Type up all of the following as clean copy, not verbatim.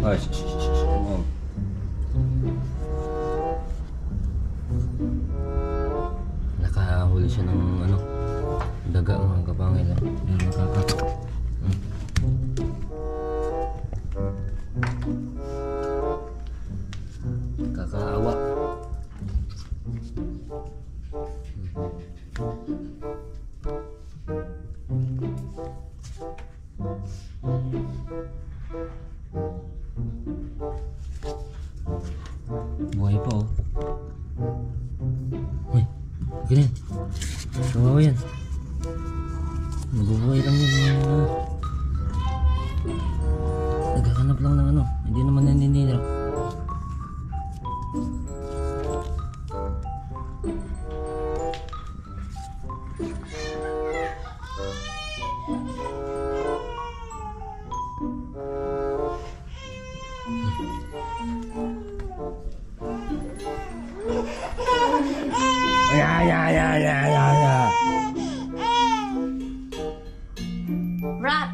Ay, oh. Nakahuli siya ng ano, daga mga kapangil. Yan nakaka. Kakaawa. Buhay pa oh. Uy, ganyan. Kawawa yan. Nabubuhay lang yan. Naghahanap lang ng ano. Hindi naman naninira. Ya. Rat!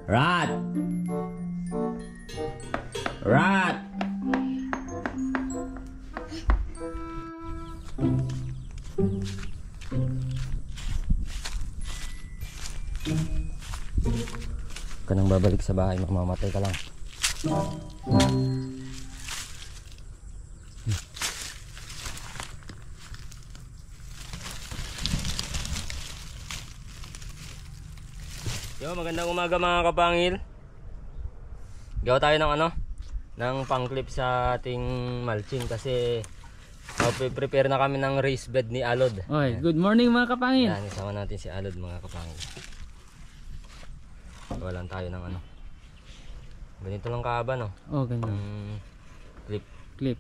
Rat! Rat! Ka nang babalik sa bahay, mamamatay ka lang. Yo, magandang umaga mga kapangil. Gawa tayo ng ano, ng pang-clip sa ating mulching kasi prepare na kami ng raised bed ni Alod. Oy, good morning mga kapangil. Yan, isama natin si Alod mga kapangil. Gawa lang tayo ng ano. Ganito lang kahaba no. Oh, ganyan. Clip. Clip.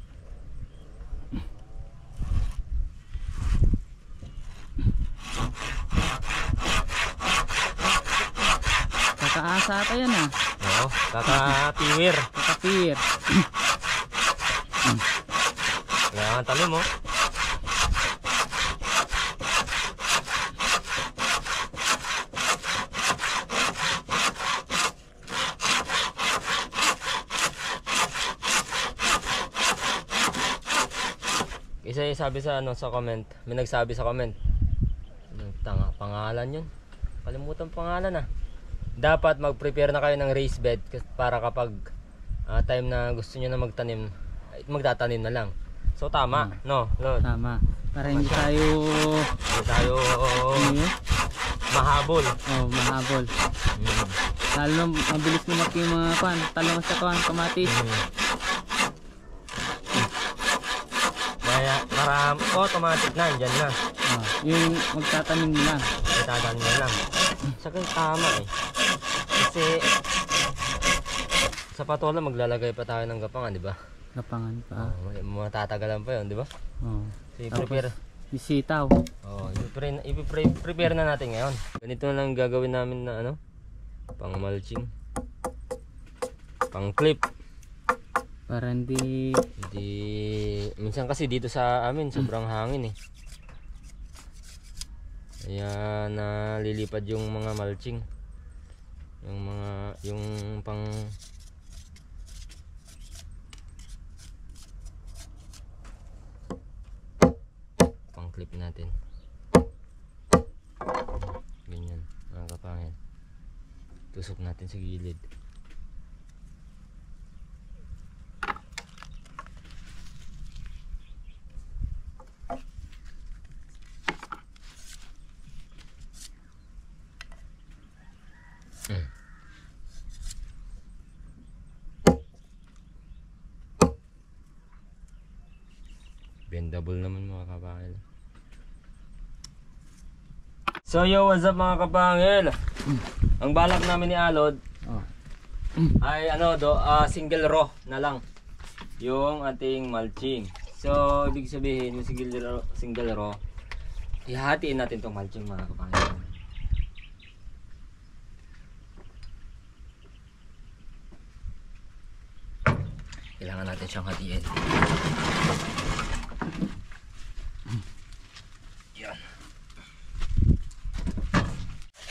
Kakaasa ata yan ah. Oo, kakatiwir. Kakapir. Yan, talim mo. Isa yung sabi sa ano sa comment, may nagsabi sa comment. Tanga, pangalan 'yun. Kalimutan pangalan ah. Dapat mag-prepare na kayo ng raised bed para kapag time na gusto niyo na magtanim, magtatanim na lang. So tama, no, Lord. Tama. Para hindi tayo mahabol. Oh, mahabol. Lalo na mabilis lumaki yung mga talong sa kamatis. Kaya para automatic na, dyan na. Yung magtatanim na lang. Magtatanim na lang. Saka tama eh. Kasi sa patola maglalagay pa tayo ng gapangan, di ba? Gapangan pa. Matatagalan pa 'yon, di ba? Oh. So i-prepare. Isitaw. Oh, i-prepare na natin ngayon. Ganito na lang gagawin namin na ano? Pang mulching. Pang clip. Para hindi minsan kasi dito sa amin sobrang hangin eh. Kaya nalilipad yung mga mulching. Yung pang clip natin. Ganyan, mga kapangil. Tusok natin sa gilid. Bendable naman mga kapangil. So yo, what's up mga kapangil? Ang balak namin ni Alod ay ano single row na lang yung ating mulching. So ibig sabihin yung single row ihahatiin natin tong mulching mga kapangil. Kailangan natin siyang hatiin. Yan.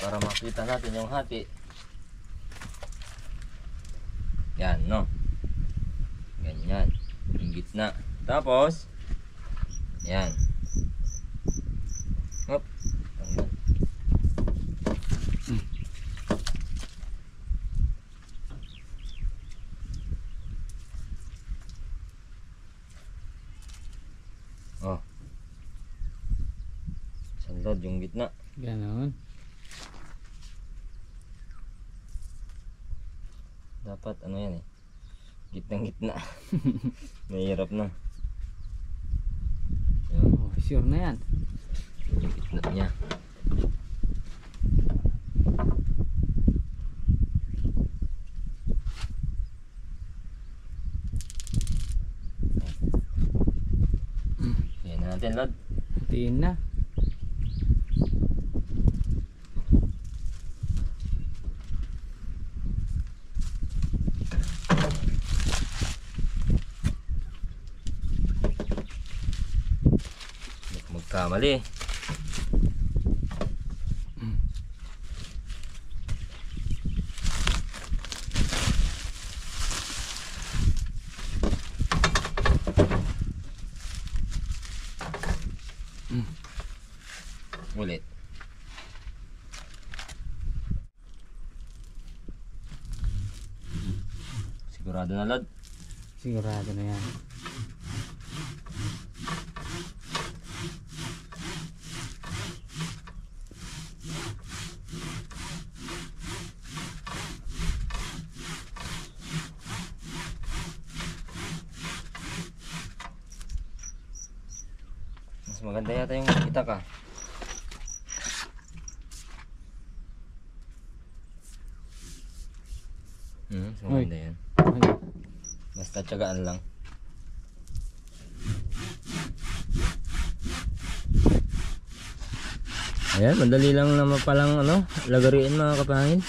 Para makita natin yung hati. Yan, no? Yan. Yung gitna. Tapos, yan. Hop. Tanggal. Oh. Sandad yung gitna. Ganon. Dapat ano yan eh. Gitnang gitna. Mahirap na. Yan. Oh, sure na yan. Yung gitna niya. Yan na natin, Lord. Hatiin na. Magkamali. Ulit. Sigurado na, Lord. Sigurado na yan. Mas maganda yata yung kita ka. Mas maganda yan. Ay, Basta tiyagaan lang. Ayan, madali lang naman palang ano, lagariin mga kapangin.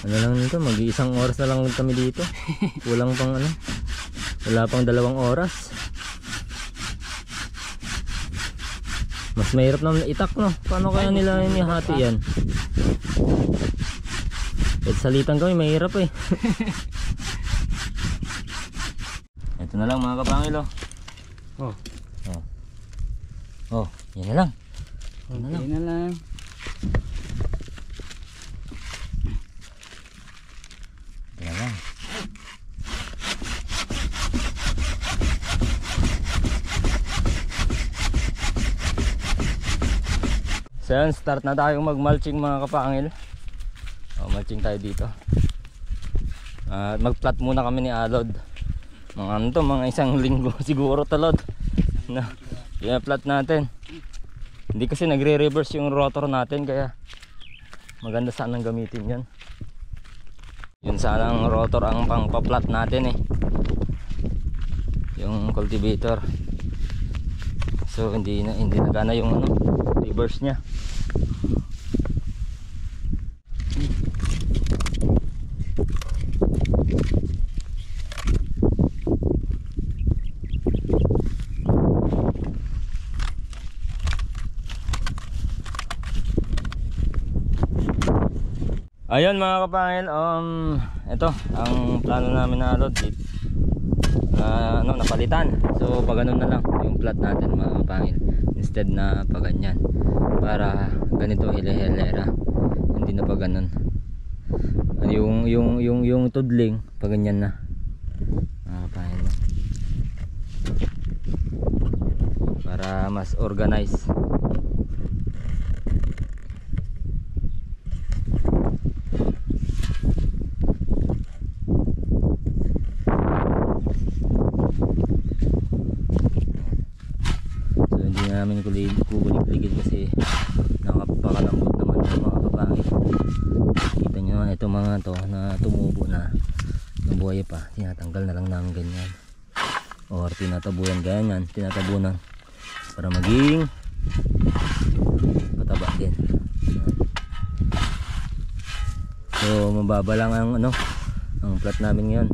Ano lang nito, mag-iisang oras na lang kami dito. Kulang pang ano, wala pang 2 oras. Mas mahirap naman itak, no? Paano kaya nila yung ihati yan? Kahit salitan kami, mahirap eh. Ito na lang mga kapangil, oh. oh, Oh, yan na lang. Yan na lang. konti na lang. Yan na lang. So yan, start na tayong mag-mulching mga kapangil. Mulching tayo dito. Mag-plat muna kami ni Alod. Mga ano to, mga 1 linggo siguro talod. Na, i-plat natin. Hindi kasi nagre-reverse yung rotor natin, kaya maganda sanang gamitin yan. Yun sanang rotor ang pang-plat natin eh. Yung cultivator. So hindi na gana yung ano, reverse niya. Ayun mga kapangil, ito ang plano namin na load dito. Napalitan. So pag ganun na lang yung plat natin mga kapangil, instead na pag ganyan, para ganito hile-hilera, hindi na pag ganun. Yung tudling pag ganyan na mga kapangil, para mas organize. Namin kukulig-ligid kasi nakapakalambot naman ng mga kapangil. Kita nyo ito mga to na tumubo na, nabuhay pa, tinatanggal na lang namin ganyan, or tinatabunan ganyan, tinatabunan para maging pataba din. So mababa lang ang ano, ang plat namin ngayon.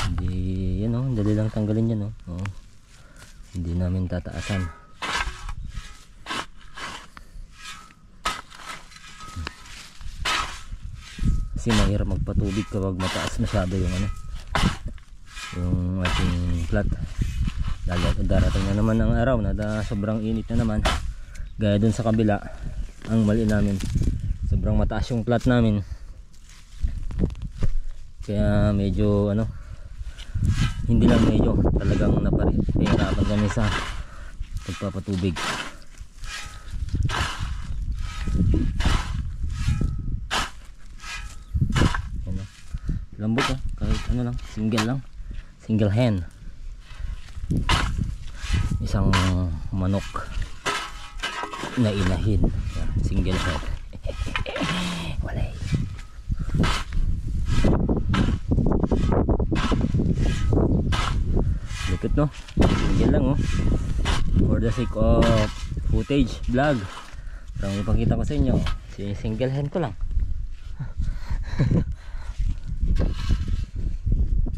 Hindi yan o, dali lang tanggalin yan o. Hindi namin tataasan. Kasi mahirap magpatubig kapag mataas masyado yung ano, yung ating plat. Darating na naman ang araw na sobrang init na naman, gaya dun sa kabila. Ang mali namin, sobrang mataas yung plat namin, kaya medyo ano, hindi lang medyo, talagang napahirapan kami sa pagpapatubig. Ano, lambot kahit ano lang, single hen, isang manok na inahin. Yan, single head. Walay. Lupit no? Single lang oh. For the sake of footage, vlog, parang ipakita ko sa inyo, single hand ko lang.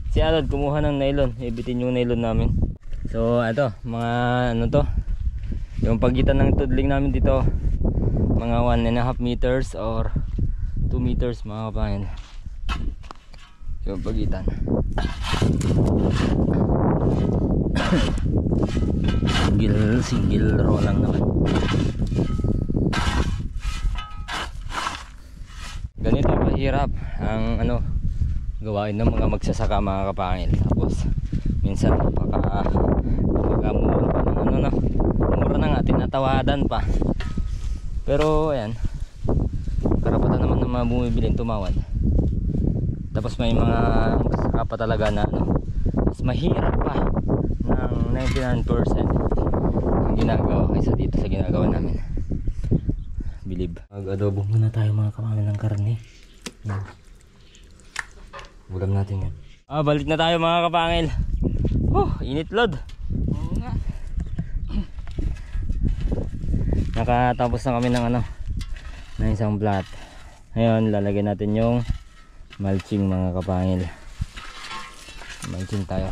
Si Alod kumuha ng nylon, ibitin yung nylon namin. So ito, mga ano to, yung pagitan ng tudling namin dito, mga 1.5 meters or 2 meters mga kapangin, yung pagitan. single row lang naman. Ganito kahirap ang ano, gawain ng mga magsasaka mga kapangil. Tapos minsan mura pa ng ano na, mura na nga, tinatawadan pa. Pero ayan, karapatan naman ng mga bumibiling tumawad. Tapos may mga magsasaka pa talaga na ano, mas mahirap pa ng 99% ang ginagawa kaysa dito sa ginagawa namin. Believe. Mag-adobo muna tayo mga kapangil ng karne. Ulam natin yan. Balik na tayo mga kapangil. Init lod. Oo nga. Nakatapos na kami ng ano, ng isang plat. Ngayon lalagyan natin yung mulching mga kapangil. Mulching tayo.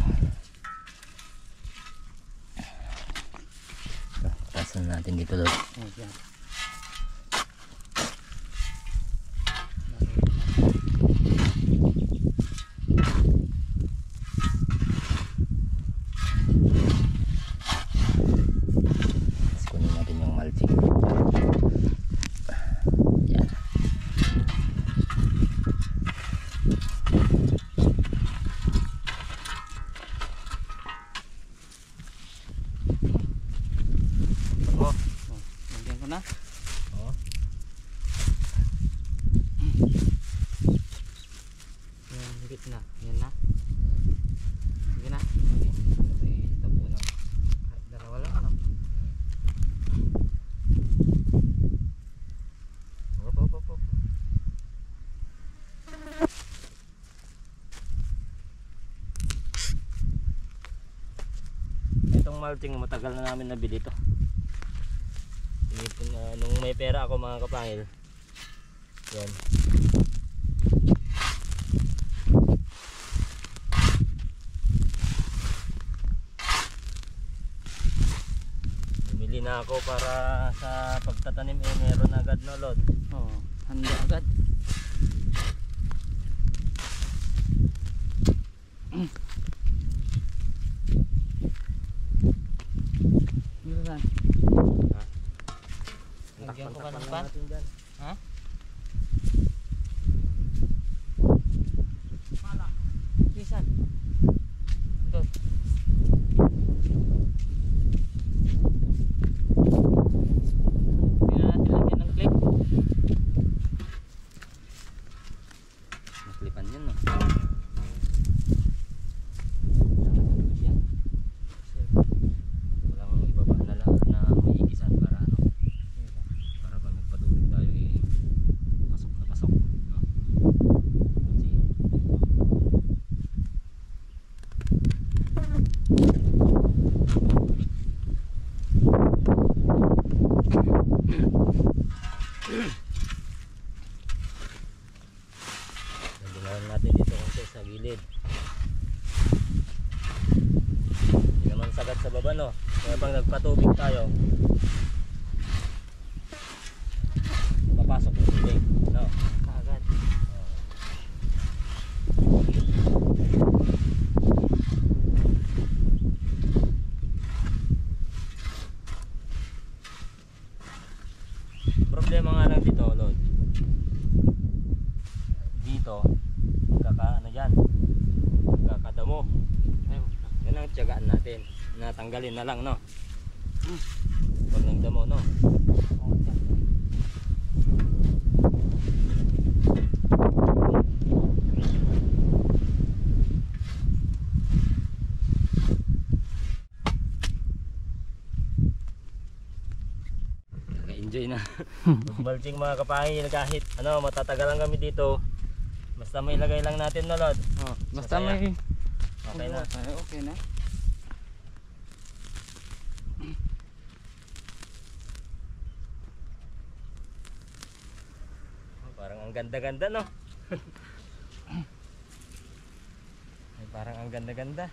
Tasan natin dito lod. Kunin natin yung mulching. Yan. Lagyan ko na. Yung higit na. Yan na. Sige na. Dalawa lang ano. Op. Itong mulching matagal na namin nabili ito. Nung may pera ako mga kapangil. Yan. Bumili na ako para sa pagtatanim meron agad no lod. Handa agad. Minsan. Lagyan ko pa ng pan? Ha? Pala. Bisan. Doon. Hindi na natin lagyan ng clip. Naklipan yan no. Walang ibaba na lahat na may igisan para ano, para pag nagpatubig tayo pasok na pasok no? Sige. Lagyan natin dito konti sa gilid. Hindi naman sagat sa baba no. Kaya pag nagpatubig tayo, papasok yung tubig no. Kaagad. tiyagaan natin. Natanggalin na lang, no? Pag ng damo, no? Enjoy na. Mulching mga kapangil, kahit ano, matatagalan kami dito. Basta may ilagay lang natin na lod. Oh, basta Masaya. may Okay na. Okay na. Parang ang ganda-ganda, no? Ay, parang ang ganda-ganda.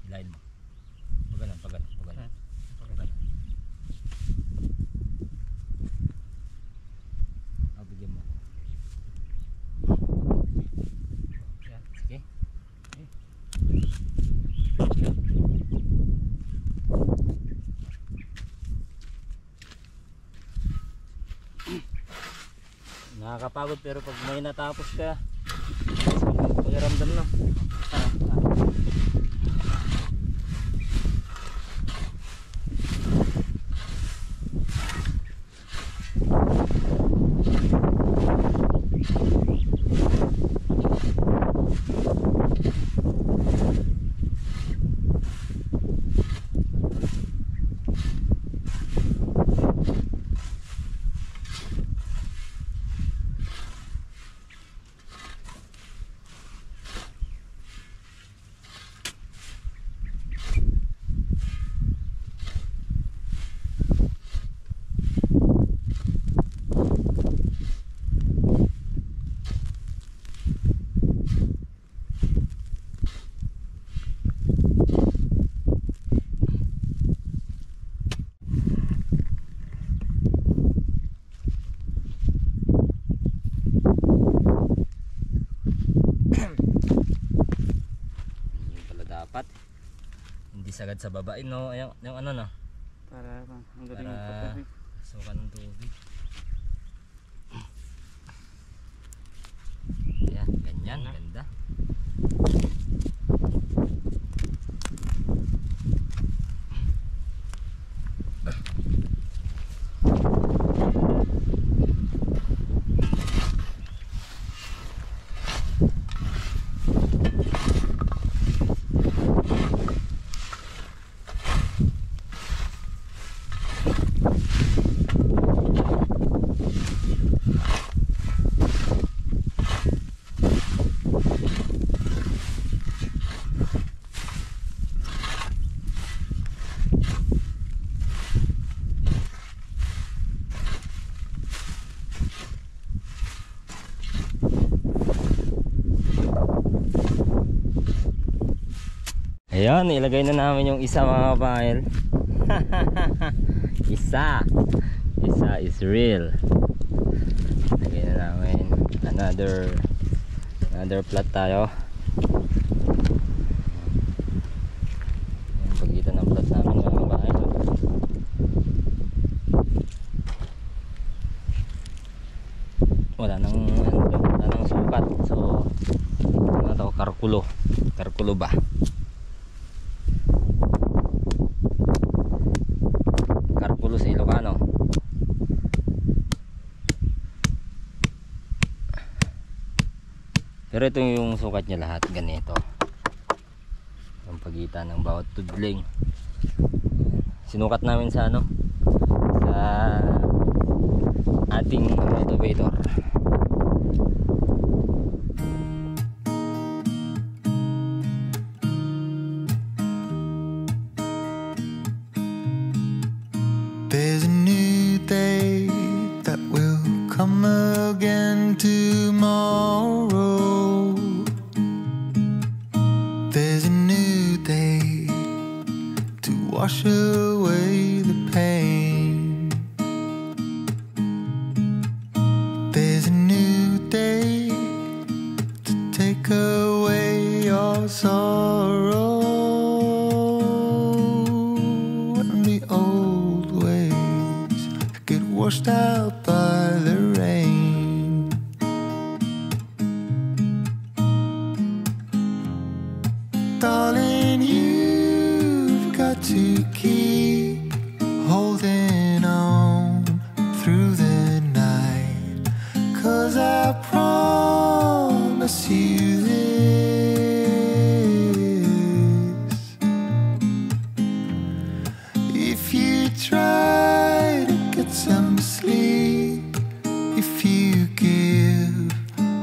Hilahin mo. Pagalan. Bigyan mo. Yan, sige. Nakakapagod pero pag may natapos ka, pakiramdam na. Dapat hindi sagad sa baba, no? Yung ano, no? Para ang galing ng Para pagkakas. sukan ng tubig. Yan, ganyan, ganda. Ayan, ilagay na namin yung isa mga kapangil. Isa is real. Ilagay na namin another plot tayo. Yung pagitan ng plot namin mga kapangil. Wala nang suka. sukat. So ano to, karkulo ba? Karkulo sa Ilocano. Pero ito yung sukat niya lahat ganito. Ang pagitan ng bawat tudling. Sinukat namin sa ano? Sa ating motivator. There's a new day that will come again tomorrow. There's a new day to wash away the pain. There's a new day to take away your sorrow. And the old ways get washed out by the rain. Darling, you've got to keep holding on through the night, 'cause I promise you this: if you try to get some sleep, if you give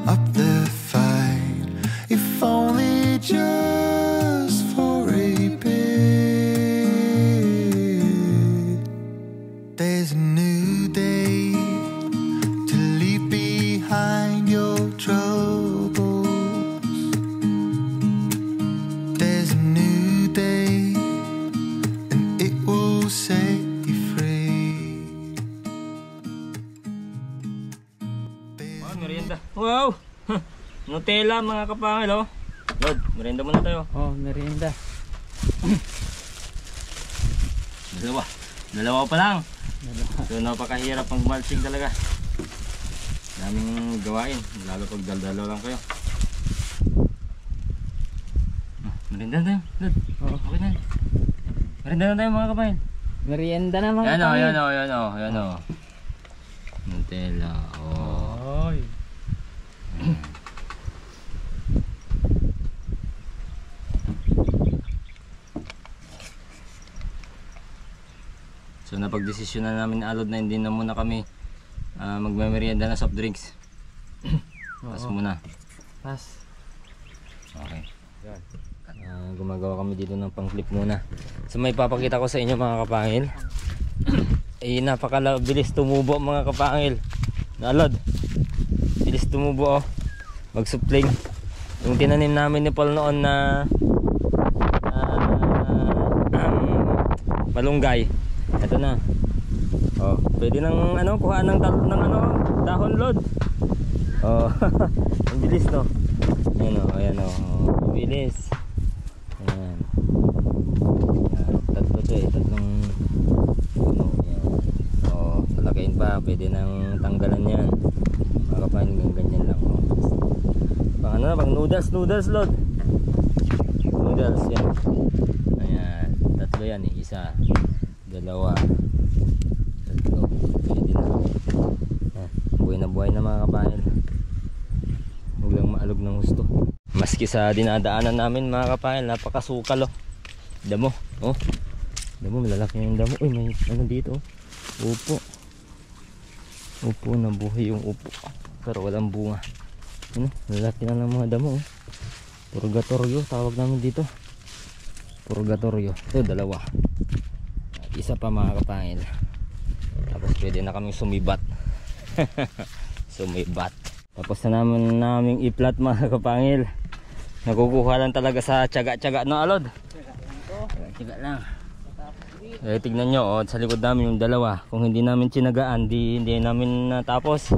up the fight, if only just for a bit, there's a new day to leave behind your troubles. There's a new day and it will set you free. Merienda. Wow! Nutella mga kapangil oh. Lord, merienda muna tayo. Oh, merienda. Dalawa pa lang. So napakahirap pang mulching talaga. Daming gawain, lalo pag daldalo lang kayo. Merienda tayo, Lord. Oh. Okay na. Merienda na tayo mga kapangil. Merienda na mga Yan o, kapangil. yan o. Nutella, oh. Ay. So napagdesisyon na namin alod na hindi na muna kami magmemerienda na soft drinks. Pas muna. Pas. Okay. Gumagawa kami dito ng pang-flip muna. So may papakita ko sa inyo mga kapangil. Napakabilis tumubo mga kapangil. Alod. Bilis tumubo oh. Magsupling. Yung tinanim namin ni Paul noon na malunggay. Ito na. Oh, pwede nang kuha ng dahon Lord. Oh, ang bilis no. Ayan oh. Bilis. Ayan. Tatlo to eh, tatlong yan. Oh, talakayin pa, pwede nang tanggalan yan. Mga kapangil, ganyan lang oh. Pang noodles Lord. Noodles yan. Ayan, tatlo yan eh, isa, dalawa, tatlo, pwede na. Buhay na mga kapangil. Huwag lang maalog ng gusto. Maski sa dinadaanan namin mga kapangil, napakasukal oh. Damo, oh. Damo, malalaki yung damo. Uy, may ano dito oh. Upo, nabuhay yung upo. Pero walang bunga. Malalaki na ng mga damo oh. Purgatorio, tawag namin dito. Purgatorio. Ito, dalawa. At isa pa mga kapangil. Tapos pwede na kaming sumibat. Sumibat. Tapos na naming i-plat mga kapangil. Nakukuha lang talaga sa tiyaga-tiyaga no Alod? Tiyaga lang. Tignan nyo oh, sa likod namin yung dalawa. Kung hindi namin tinagaan, hindi namin natapos.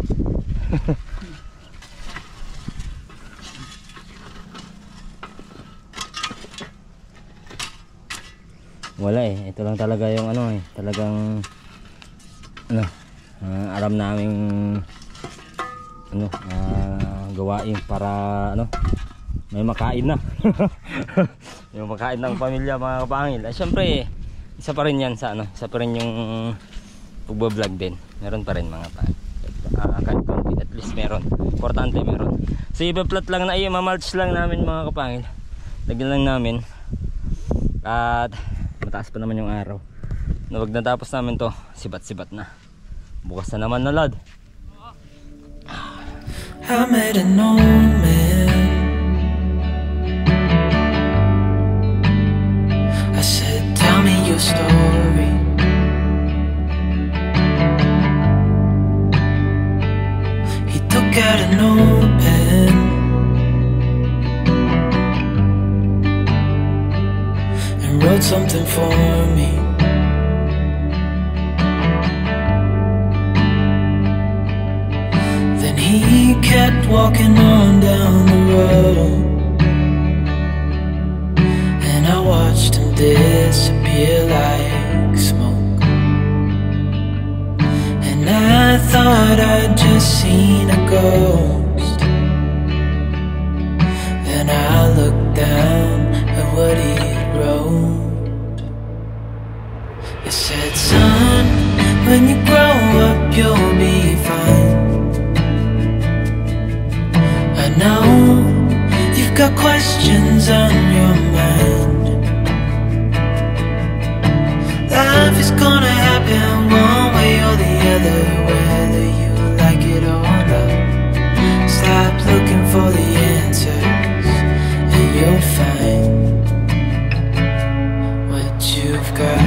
Wala eh, ito lang talaga yung talagang alam naming gawain para ano, may makain na. Yung makain ng pamilya mga kapangil. Syempre, isa pa rin yan sa ano, isa pa rin yung pagbablog din. Meron pa rin mga kapangil. Kahit konti, at least meron. Importante meron. So iba-plot lang na mamulch lang namin mga kapangil. Lagyan lang namin. At mataas pa naman yung araw. Na wag natapos namin to, sibat-sibat na. Bukas na naman na lad. I met an old man. I said, tell me your story. He took out an old pen and wrote something for me. Then he kept walking on down the road, and I watched him disappear like smoke. And I thought I'd just seen a ghost. Then I looked down at what he wrote. It said, son, when you grow up you'll be fine. I know you've got questions on your mind. Life is gonna happen one way or the other, whether you like it or not. Stop looking for the answers and you'll find what you've got.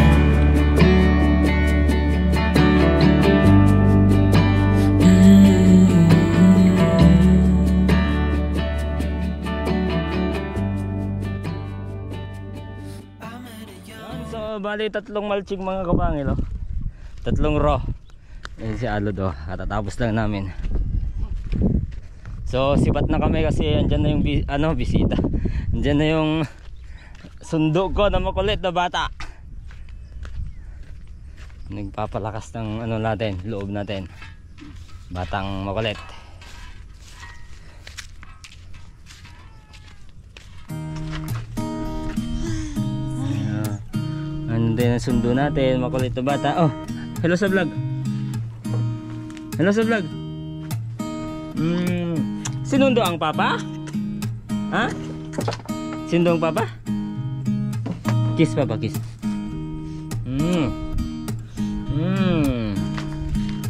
So bali tatlong mulching mga kapangil, oh. Tatlong raw. Ayan si Alod, oh. Katatapos lang namin. So sibat na kami kasi andyan na yung bisita. Andyan na yung sundo ko na makulit na bata. Nagpapalakas ng ano natin, loob natin. Batang makulit. Ano din ang sundo natin, makulit na bata. Oh, hello sa vlog. Hello sa vlog. Sinundo ang papa? Ha? Sinundo ang papa? Kiss papa, kiss.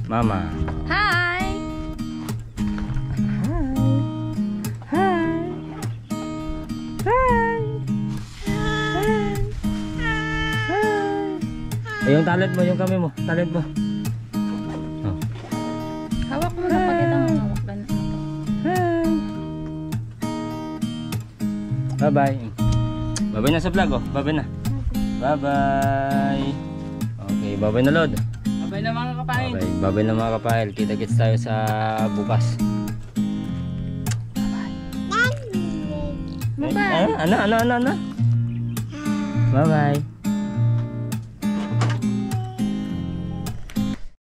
Mama. Hi! Yung talent mo, yung kami mo, talent mo. Oh. Hawak mo na, pakita mo. Hawak ka na. Bye bye. Bye bye na sa vlog, oh. Bye bye na. Bye bye. Okay, bye bye na Lord. Abay na mga kapahil. Okay, bye bye na mga kapahil. Kita-kits tayo sa bukas. Bye bye. Ano? Bye bye.